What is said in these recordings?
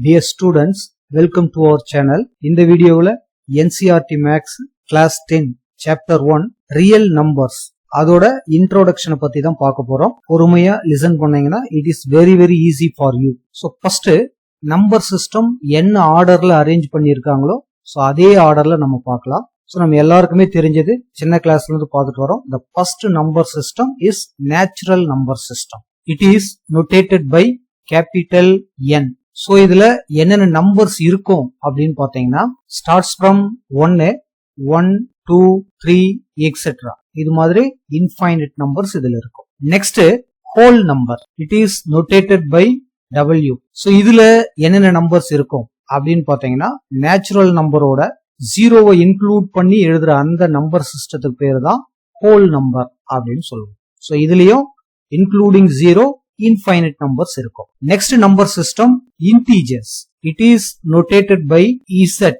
Dear students, welcome to our channel. இந்த வீடியோவில் NCERT Maths Class 10 Chapter 1 Real Numbers அதோட இன்ட்ரோடக்ஷனை பத்தி தான் பார்க்க போறோம். பொறுமையா லிசன் பண்ணீங்கன்னா it is very easy for you. So first number system என்ன ஆர்டர்ல அரேஞ்ச் பண்ணியிருக்காங்களோ ஸோ அதே ஆர்டர்ல நம்ம பார்க்கலாம். ஸோ நம்ம எல்லாருக்குமே தெரிஞ்சது சின்ன கிளாஸ்ல இருந்து பார்த்துட்டு வரோம். The first number system is natural number system. It is notated by capital N. So இதுல என்னென்ன நம்பர்ஸ் இருக்கும் அப்படின்னு பாத்தீங்கன்னா ஸ்டார்ட்ஸ் ஃப்ரம் 1 1 2 3 எக்ஸெட்ரா இது மாதிரி இன்ஃபைனைட் நம்பர்ஸ் இதுல இருக்கும். Next whole number, it is notated by W. So இதுல என்னென்ன நம்பர்ஸ் இருக்கும் அப்படின்னு பாத்தீங்கன்னா நேச்சுரல் நம்பரோட ஜீரோவை இன்க்ளூட் பண்ணி எழுதுற அந்த நம்பர் சிஸ்டத்துக்கு பேரு தான் ஹோல் நம்பர் அப்படின்னு சொல்லுவோம். ஸோ இதுலயும் இன்க்ளூடிங் ஜீரோ infinite numbers இருக்கும். Next number system integers. It is notated by Z.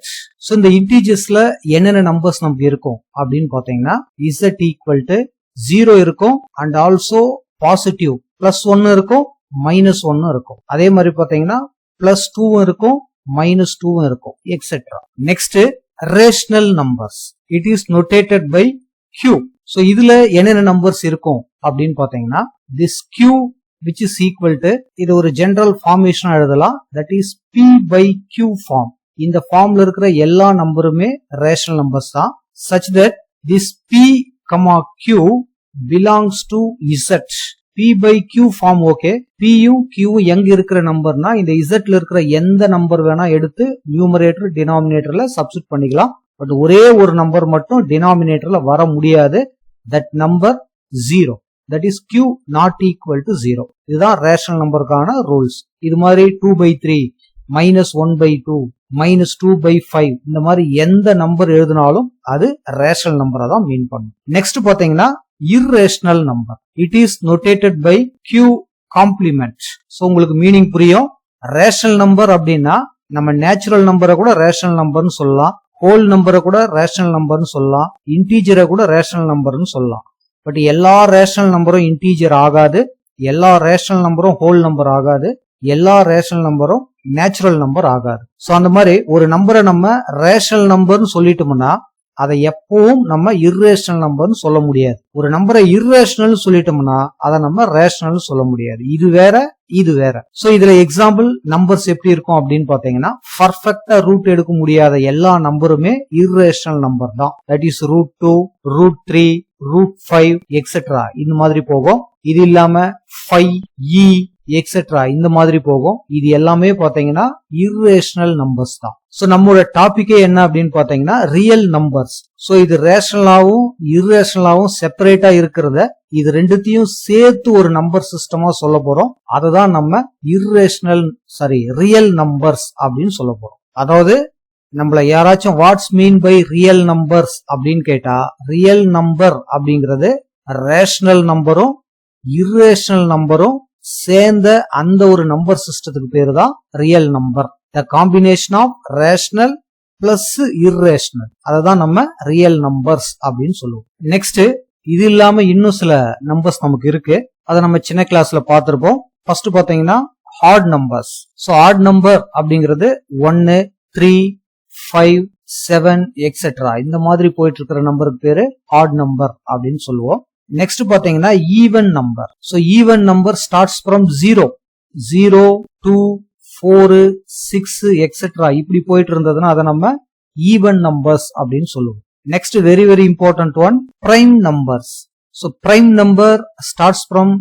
So இந்த integersல என்னென்ன நம்பர்ஸ் நமக்கு இருக்கும் அப்படின்னு பாத்தீங்கன்னா Z equal to 0 இருக்கும் and also positive plus 1 இருக்கும் minus 1 இருக்கும். அதே மாதிரி பாத்தீங்கன்னா plus 2 இருக்கும் minus 2 இருக்கும் etc. Next rational numbers. It is notated by Q. So இதுல என்னென்ன நம்பர்ஸ் இருக்கும் அப்படின்னு பாத்தீங்கன்னா this Q which is equal to இது ஒரு ஜெனரல் ஃபார்மேஷன் எழுதலாம், that is P by Q form. இந்த ஃபார்ம்ல இருக்கிற எல்லா நம்பருமே ரேஷனல் நம்பர்ஸ் தான், such that this P, Q belongs to Z. P by Q form okay, P யும் Q எங்க இருக்கிற நம்பர்னா இந்த Z ல இருக்கிற எந்த நம்பர் வேணா எடுத்து நியூமரேட்டர் டினாமினேட்டர்ல சப்ஸ்டிட் பண்ணிக்கலாம். பட் ஒரே ஒரு நம்பர் மட்டும் டினாமினேட்டர்ல வர முடியாது, that number 0. That is Q not equal to 0. இதுதான் ரேஷனல் நம்பருக்கான ரூல்ஸ். இது மாதிரி 2 by 3, minus 1 by 2, minus 2 by 5 இந்த மாதிரி எந்த நம்பர் எழுதினாலும் அது ரேஷனல் நம்பரை தான் மீன் பண்ணும். நெக்ஸ்ட் பாத்தீங்கன்னா irrational number. It is notated by Q complement. So உங்களுக்கு மீனிங் புரியும். ரேஷனல் நம்பர் அப்படின்னா நம்ம நேச்சுரல் நம்பரை கூட ரேஷனல் நம்பர்னு சொல்லலாம், ஹோல் நம்பரை கூட ரேஷனல் நம்பர்னு சொல்லலாம், இன்டீஜரை கூட ரேஷனல் நம்பர்னு சொல்லலாம். பட் எல்லா ரேஷனல் நம்பரும் இன்டீஜர் ஆகாது, எல்லா ரேஷனல் நம்பரும் ஹோல் நம்பர் ஆகாது, எல்லா ரேஷனல் நம்பரும் நேச்சுரல் நம்பர் ஆகாது. சோ அந்த மாதிரி ஒரு நம்பரை நம்ம ரேஷனல் நம்பர்னு சொல்லிட்டோம்னா அதை எப்பவும் நம்ம இர்ரேஷனல் நம்பர்னு சொல்ல முடியாது. ஒரு நம்பரை இர்ரேஷனல் சொல்லிட்டோம்னா அதை நம்ம ரேஷனல் சொல்ல முடியாது. இது வேற இது வேற. சோ இதுல எக்ஸாம்பிள் நம்பர்ஸ் எப்படி இருக்கும் அப்படின்னு பாத்தீங்கன்னா பர்ஃபெக்டா ரூட் எடுக்க முடியாத எல்லா நம்பருமே இர்ரேஷனல் நம்பர் தான். தட் இஸ் √2, √3, √5 எக்ஸெட்ரா இந்த மாதிரி போகும். இது இல்லாம 5e எக்ஸெட்ரா இந்த மாதிரி போகும். இது எல்லாமே பாத்தீங்கன்னா இர்ரேஷனல் நம்பர்ஸ் தான். சோ நம்மளோட டாபிக்கே என்ன அப்படின்னு பாத்தீங்கன்னா ரியல் நம்பர்ஸ். சோ இது ரேஷனலாவும் இர்ரேஷனலாவும் செப்பரேட்டா இருக்கிறத இது ரெண்டுத்தையும் சேர்த்து ஒரு நம்பர் சிஸ்டமா சொல்ல போறோம். அததான் நம்ம ரியல் நம்பர்ஸ் அப்படின்னு சொல்ல போறோம். அதாவது நம்மள யாராச்சும் what's mean by real numbers அப்படின்னு கேட்டா ரியல் நம்பர் அப்படிங்கறது ரேஷனல் நம்பரும் இர்ரேஷனல் நம்பரும் சேர்ந்த அந்த ஒரு நம்பர் சிஸ்டத்துக்கு பேரு தான் real number. The combination of rational plus irrational அததான் நம்ம ரியல் நம்பர்ஸ் அப்படின்னு சொல்லுவோம். நெக்ஸ்ட் இது இல்லாம இன்னும் சில நம்பர்ஸ் நமக்கு இருக்கு, அதை நம்ம சின்ன கிளாஸ்ல பார்த்திருப்போம். ஃபர்ஸ்ட் பாத்தீங்கன்னா odd numbers. So add number அப்படிங்கிறது 1 3 5 7 எக்ஸெட்ரா இந்த மாதிரி போயிட்டு இருக்கிற நம்பருக்கு பேரு ஆட் நம்பர் அப்படின்னு சொல்லுவோம். நெக்ஸ்ட் பாத்தீங்கன்னா even number. So even number starts from 0 0 2 4 6 etcetera இப்படி போயிட்டு இருந்ததுன்னா அதை நம்ம ஈவன் நம்பர்ஸ் அப்படின்னு சொல்லுவோம். Next very important one prime numbers. So prime number starts from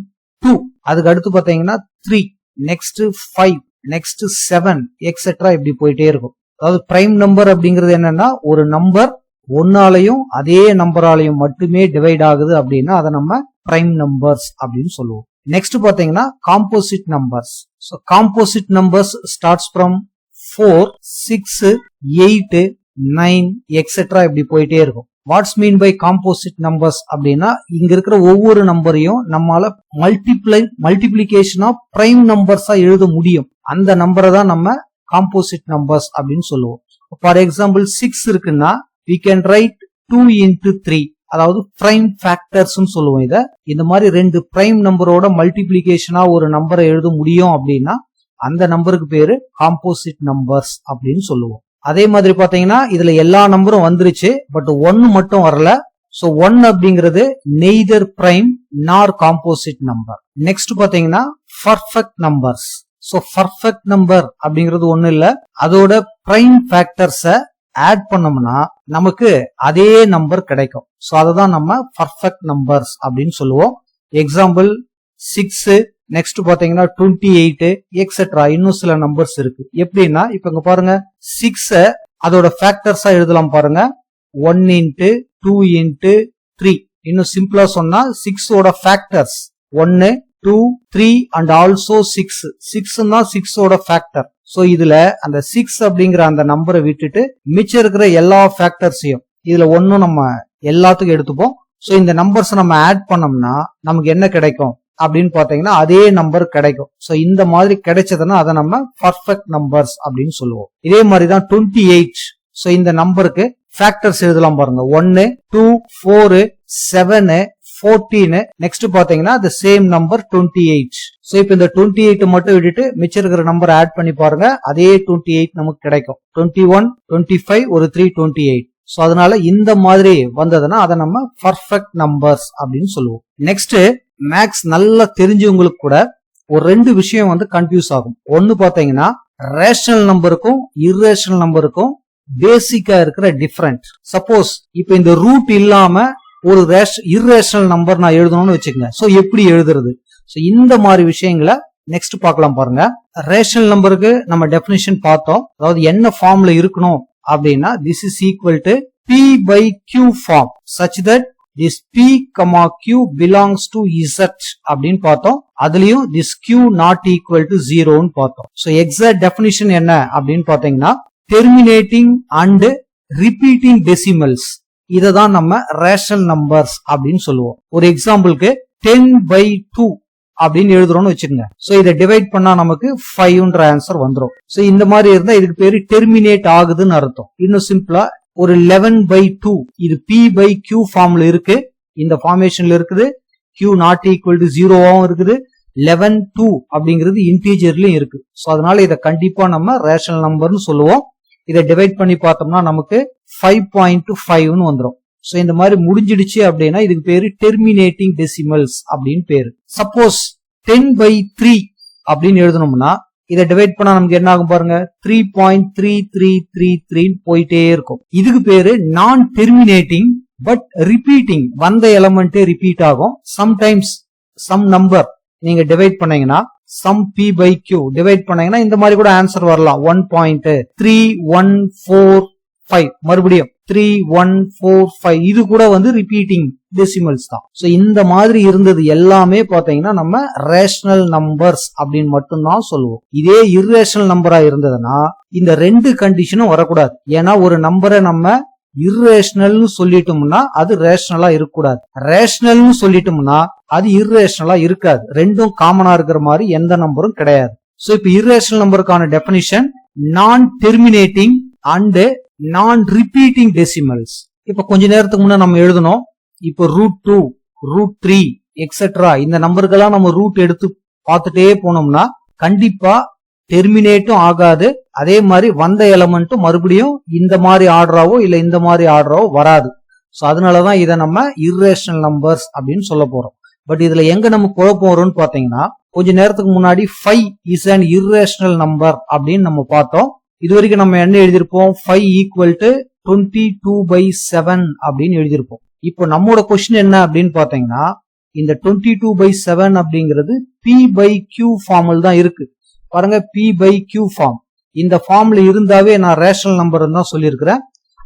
2, அதுக்கு அடுத்து பாத்தீங்கன்னா 3, நெக்ஸ்ட் 5, நெக்ஸ்ட் 7 எக்ஸெட்ரா இப்படி போயிட்டே இருக்கும். அதாவது பிரைம் நம்பர் அப்படிங்கிறது என்னன்னா ஒரு நம்பர் ஒன்னாலையும் அதே நம்பராலையும் மட்டுமே டிவைட் ஆகுது அப்படின்னா அதை நம்ம பிரைம் நம்பர்ஸ் அப்படின்னு சொல்லுவோம். நெக்ஸ்ட் பாத்தீங்கன்னா composite numbers. So composite numbers starts from 4 6 8 9 etcetera இப்படி போயிட்டே இருக்கும். What's mean by composite numbers அப்படின்னா இங்க இருக்கிற ஒவ்வொரு நம்பரையும் நம்மால மல்டிப்ளிகேஷன் ஆஃப் பிரைம் நம்பர்ஸா எழுத முடியும். அந்த நம்பரை தான் நம்ம காம்போசிட் நம்பர்ஸ் அப்படின்னு சொல்லுவோம். ஃபார் எக்ஸாம்பிள் 6 இருக்குன்னா we can write 2 into 3, அதாவது பிரைம் ஃபேக்டர்ஸ் சொல்லுவோம். இத இந்த மாதிரி ரெண்டு பிரைம் நம்பரோட மல்டிப்ளிகேஷனா ஒரு நம்பரை எழுத முடியும் அப்படின்னா அந்த நம்பருக்கு பேரு காம்போசிட் நம்பர்ஸ் அப்படின்னு சொல்லுவோம். அதே மாதிரி பாத்தீங்கன்னா இதுல எல்லா நம்பரும் வந்துருச்சு, பட் 1 மட்டும் வரல. சோ 1 அப்படிங்கிறது neither prime nor composite number. Next பாத்தீங்கன்னா perfect numbers. So perfect number அப்படிங்கிறது ஒண்ணு இல்ல, அதோட பிரைம் ஃபேக்டர்ஸ ஆட் பண்ணோம்னா நமக்கு அதே நம்பர் கிடைக்கும். சோ அததான் நம்ம பர்ஃபெக்ட் நம்பர்ஸ் அப்படின்னு சொல்லுவோம். எக்ஸாம்பிள் 6, நெக்ஸ்ட் பாத்தீங்கன்னா 28 எக்ஸெட்ரா. இன்னும் சில நம்பர்ஸ் இருக்கு. எப்படின்னா இப்ப இங்க பாருங்க 6 அதோட ஃபேக்டர்ஸா எழுதலாம் பாருங்க. 1 into 2 into 3. இன்னும் சிம்பிளா சொன்னா 6 ஓட ஃபேக்டர்ஸ் 1 2 3 and also 6. 6 தான் 6 ஓட ஃபேக்டர். சோ இதுல அந்த 6 அப்படிங்கிற அந்த நம்பரை விட்டுட்டு மிச்சம் இருக்கிற எல்லா ஃபேக்டர்ஸையும் இதுல ஒன்னும் நம்ம எல்லாத்துக்கும் எடுத்துப்போம். சோ இந்த நம்பர்ஸ் நம்ம ஆட் பண்ணோம்னா நமக்கு என்ன கிடைக்கும் அப்படின்னு பாத்தீங்கன்னா அதே நம்பர் கிடைக்கும். சோ இந்த மாதிரி கிடைச்சதுன்னா அதை நம்ம பர்ஃபெக்ட் நம்பர்ஸ் அப்படின்னு சொல்லுவோம். இதே மாதிரிதான் 28. சோ இந்த நம்பருக்கு ஃபேக்டர்ஸ் எழுதலாம் பாருங்க. 1 2 4 7 14. நெக்ஸ்ட் பாத்தீங்கன்னா the same number 28. சோ இப்ப இந்த 28 மட்டும் விட்டுட்டு மிச்சம் இருக்கிற நம்பர் ஆட் பண்ணி பாருங்க, அதே 28 நமக்கு கிடைக்கும். 21 25 ஒரு 3 28. சோ அதனால இந்த மாதிரி வந்ததுன்னா அதை நம்ம பர்ஃபெக்ட் நம்பர்ஸ் அப்படின்னு சொல்லுவோம். நெக்ஸ்ட் மேக்ஸ் நல்லா தெரிஞ்சவங்களுக்கு கூட ஒரு 2 விஷயம் வந்து கன்ஃபியூஸ் ஆகும். ஒன்னு பாத்தீங்கன்னா ரேஷனல் நம்பருக்கும் இர்ரேஷனல் நம்பருக்கும் பேசிக்கா இருக்கிற டிஃபரண்ட். சப்போஸ் இப்ப இந்த ரூட் இல்லாம ஒரு இர்ரேஷனல் நம்பர் நான் எழுதணும்னு வச்சுக்கோங்க. சோ எப்படி எழுதுறது? சோ இந்த மாதிரி விஷயங்களை நெக்ஸ்ட் பார்க்கலாம் பாருங்க. ரேஷனல் நம்பருக்கு நம்ம டெபினிஷன் பார்த்தோம். அதாவது என்ன ஃபார்ம்ல இருக்கணும் அப்படின்னா this is equal to p by q form such that this p, q belongs to z அப்படின்னு பார்த்தோம். அதுலயும் this q not equal to 0 ன்னு பார்த்தோம். சோ எக்ஸாக்ட் டெபினிஷன் என்ன அப்படின்னு பாத்தீங்கன்னா terminating and repeating decimals, இததான் நம்ம ரேஷனல் நம்பர்ஸ் அப்படின்னு சொல்லுவோம். ஒரு எக்ஸாம்பிளுக்கு 10/2 அப்படின்னு எழுதுறோம்னு வச்சுக்கோங்க. சோ இதை டிவைட் பண்ணா நமக்கு 5ன்ற ஆன்சர் வந்துடும். சோ இந்த மாதிரி இருந்தா இதுக்கு பேரு டெர்மினேட் ஆகுதுன்னு அர்த்தம். இன்னும் சிம்பிளா ஒரு 11/2 இது p/q ஃபார்ம்ல இருக்கு, இந்த ஃபார்மேஷன்ல இருக்குது. q நாட் ஈக்குவல் டு 0வாவும் இருக்குது. 11/2 அப்படிங்கிறது இன்டீஜர்லயும் இருக்கு. சோ அதனால இதை கண்டிப்பா நம்ம ரேஷனல் நம்பர்னு சொல்லுவோம். இதை டிவைட் பண்ணி பார்த்தோம்னா நமக்கு 5.5ன்னு வந்துடும். சோ இந்த மாதிரி முடிஞ்சிடுச்சு அப்படின்னா இதுக்கு பேரு டெர்மினேட்டிங் டெசிமல்ஸ் அப்படின்னு பேரு. சப்போஸ் 10/3 அப்படின்னு எழுதணும்னா இதை டிவைட் பண்ணா நமக்கு என்ன ஆகும் பாருங்க, 3.3333 போயிட்டே இருக்கும். இதுக்கு பேரு நான் டெர்மினேட்டிங் பட் ரிப்பீட்டிங். வந்த எலமெண்டே ரிப்பீட் ஆகும். சம்டைம்ஸ் சம் நம்பர் நீங்க டிவைட் பண்ணீங்கன்னா சம் p/q டிவைட் பண்ணீங்கன்னா இந்த மாதிரி கூட ஆன்சர் வரலாம். 1.3145 மறுபடியும் 3145. இது கூட வந்து ரிப்பீட்டிங் டெசிமல்ஸ் தான். சோ இந்த மாதிரி இருந்தது எல்லாமே பாத்தீங்கன்னா நம்ம ரேஷனல் நம்பர்ஸ் அப்படின்னு மட்டும்தான் சொல்லுவோம். இதே இர்ரேஷனல் நம்பரா இருந்ததுன்னா இந்த 2 கண்டிஷனும் வரக்கூடாது. ஏன்னா ஒரு நம்பரை நம்ம இர்ரேஷனல்னு சொல்லிட்டோம்னா அது ரேஷனலா இருக்கக்கூடாது. ரேஷனல்னு சொல்லிட்டோம்னா அது இர்ரேஷனலா இருக்காது. ரெண்டும் காமனா இருக்கிற மாதிரி எந்த நம்பரும் கிடையாது. சோ இப்ப இர்ரேஷனல் நம்பருக்கான definition non terminating and non repeating decimals. இப்ப கொஞ்ச நேரத்துக்கு முன்ன நம்ம எழுதணும். இப்போ √2 √3 எக்ஸெட்ரா இந்த நம்பருக்கெல்லாம் நம்ம ரூட் எடுத்து பார்த்துட்டே போனோம்னா கண்டிப்பா டெர்மினேட்டும் ஆகாது. அதே மாதிரி வந்த எலமெண்ட்டும் மறுபடியும் இந்த மாதிரி ஆர்டராவோ இல்ல இந்த மாதிரி ஆர்டராவோ வராது. சோ அதனாலதான் இதை நம்ம இர்ரேஷனல் நம்பர்ஸ் அப்படின்னு சொல்ல போறோம். பட் இதுல எங்க நம்ம குழப்பம் வரும்னு பாத்தீங்கன்னா கொஞ்ச நேரத்துக்கு முன்னாடி 5 இஸ் an irrational நம்பர் அப்படின்னு நம்ம பார்த்தோம். இது வரைக்கும் நம்ம என்ன எழுதிருப்போம், 5 ஈக்குவல் டு 22/7 அப்படின்னு எழுதிருப்போம். இப்போ நம்மளோட கொஸ்டின் என்ன அப்படின்னு பாத்தீங்கன்னா இந்த 22/7 அப்படிங்கிறது p/q ஃபார்மில் தான் இருக்கு. பாருங்க p/q ஃபார்ம். இந்த ஃபார்ம்ல இருந்தாவே நான் ரேஷனல் நம்பர் தான் சொல்லியிருக்கிறேன்.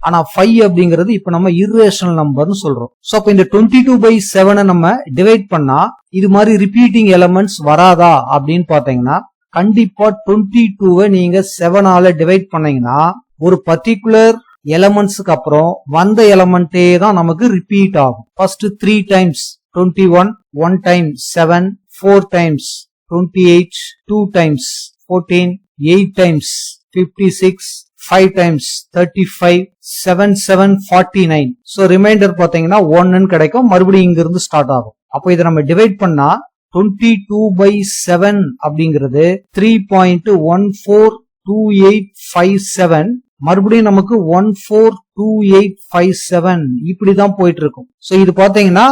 ஆனா 5 அப்படிங்கிறது இப்ப நம்ம இர்ரேஷனல் நம்பர்னு சொல்றோம். சோ அப்ப இந்த 22/7 நம்ம டிவைட் பண்ணா இது மாதிரி ரிப்பீட்டிங் எலமெண்ட்ஸ் வராதா அப்படின்னு பாத்தீங்கன்னா கண்டிப்பா 22வை நீங்க 7ஆல டிவைட் பண்ணீங்கன்னா ஒரு பர்டிகுலர் எலமெண்ட்ஸ்க்கு அப்புறம் வந்த எலமெண்டே தான் நமக்கு ரிப்பீட் ஆகும். First 3 times 21, 1 time 7, 4 times 28, 2 times 14, 8 times 56, 5 times 35, 7 7 49. So remainder பாத்தீங்கன்னா 1 கிடைக்கும். மறுபடியும் இங்க இருந்து ஸ்டார்ட் ஆகும். அப்போ இதை நம்ம டிவைட் பண்ணா 22/7 அப்படிங்கிறது 3.142857, மறுபடியும் நமக்கு 142857 இப்படிதான் போயிட்டு இருக்கும். சோ இது பாத்தீங்கன்னா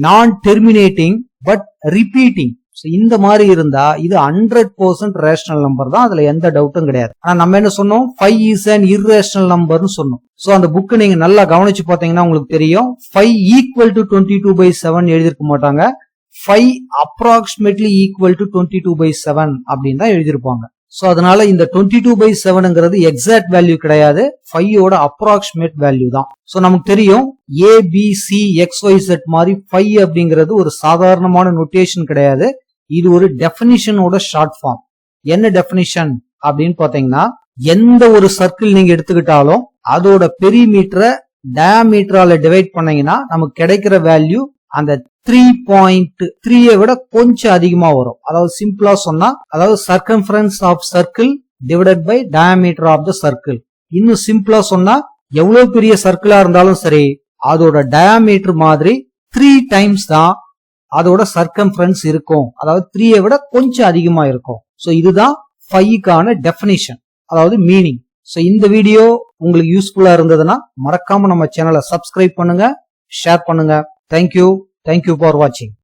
நான் டெர்மினேட்டிங் பட் ரிப்பீட்டிங். இந்த மாதிரி இருந்தா இது 100% ரேஷனல் நம்பர் தான், அதுல எந்த டவுட்டும் கிடையாது. ஆனா நம்ம என்ன சொன்னோம், 5 இஸ் an irrational நம்பர்னு சொன்னோம். சோ அந்த புக் நீங்க நல்லா கவனிச்சு பாத்தீங்கன்னா உங்களுக்கு தெரியும், 5 ஈக்குவல் டு 22/7 எழுதிருக்க மாட்டாங்க, 5 approximately equal to 22/7 அப்படின்னு தான் எழுதிருப்பாங்க. சோ அதனால இந்த 22/7ங்கிறது எக்ஸாக்ட் வேல்யூ கிடையாது, 5ஓட அப்ராக்சிமேட் வேல்யூ தான். சோ நமக்கு தெரியும் ABCXYZ மாதிரி 5 அப்படிங்கிறது ஒரு சாதாரணமான நோட்டேஷன் கிடையாது, இது ஒரு டெபினிஷனோட ஷார்ட் ஃபார்ம். என்ன டெபினிஷன் அப்படின்னு பாத்தீங்கன்னா, எந்த ஒரு சர்க்கிள் நீங்க எடுத்துக்கிட்டாலும் அதோட பெரிமீட்டரை டயாமீட்டரால டிவைட் பண்ணீங்கன்னா நமக்கு கிடைக்கிற வேல்யூ அந்த 3.3 விட கொஞ்சம் அதிகமா வரும். அதாவது சிம்பிளா சொன்னா, அதாவது circumference of circle divided by diameter of the circle. இன்னும் சிம்பிளா சொன்னா, எவ்வளவு பெரிய சர்க்கிளா இருந்தாலும் சரி, அதோட டயாமீட்டர் மாதிரி 3 டைம்ஸ் தான் அதோட சர்க்கம்ஃபரன்ஸ் இருக்கும். அதாவது 3 விட கொஞ்சம் அதிகமா இருக்கும். சோ இதுதான் 5க்கான டெபினிஷன், அதாவது மீனிங். சோ இந்த வீடியோ உங்களுக்கு யூஸ்ஃபுல்லா இருந்ததுன்னா மறக்காம நம்ம சேனலை சப்ஸ்கிரைப் பண்ணுங்க, ஷேர் பண்ணுங்க. Thank you for watching.